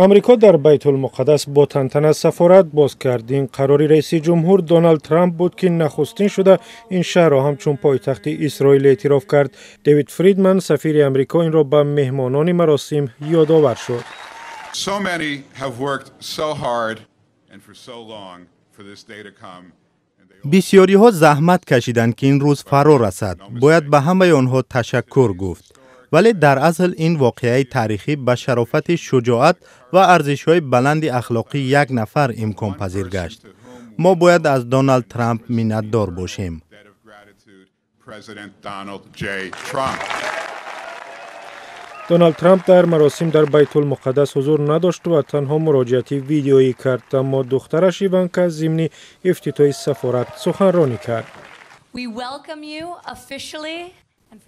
امریکا در بایتولمقدس با تنتنه سفارت باز کرد. این قراری رئیس جمهور دونالد ترامپ بود که نخستین شده این شهر را همچون پایتخت اسرائیل اعتراف کرد. دیوید فریدمن سفیر امریکا این را به مهمانان مراسم یادآور شد. So many have worked so hard and for so long for this day to come. بسیاری ها زحمت کشیدند که این روز فرا رسد. باید به همه آنها تشکر گفت. ولی در اصل این واقعه تاریخی به شرافت شجاعت و ارزش‌های بلند اخلاقی یک نفر امکان پذیر گشت. ما باید از دونالد ترامپ منتدار باشیم. دونالد ترامپ در مراسم در بایتولمقدس حضور نداشت و تنها مراجعه ویدیویی کرد، اما دخترش ایوانکا ضمن افتتاح سفارت سخنرانی کرد.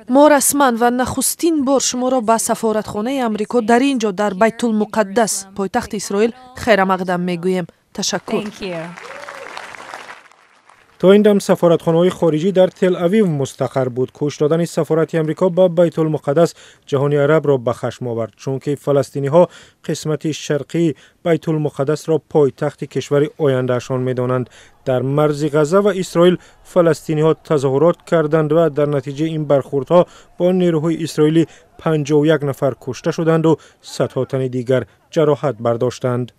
ما رسما و نخستین بار شما را به سفارتخانه امریکا در اینجا در بایتولمقدس پایتخت اسرائیل خیر مقدم میگوییم. تشکر. تا این دم سفارتخانه‌های خارجی در تل اویو مستقر بود. کش دادن سفارت امریکا به بایتولمقدس جهانی عرب را به خشم آورد، چون که فلسطینی‌ها قسمت شرقی بایتولمقدس را پایتخت کشور آیندهشان می‌دانند. در مرز غزه و اسرائیل فلسطینی‌ها تظاهرات کردند و در نتیجه این برخوردها با نیروهای اسرائیلی 51 نفر کشته شدند و صدها تن دیگر جراحت برداشتند.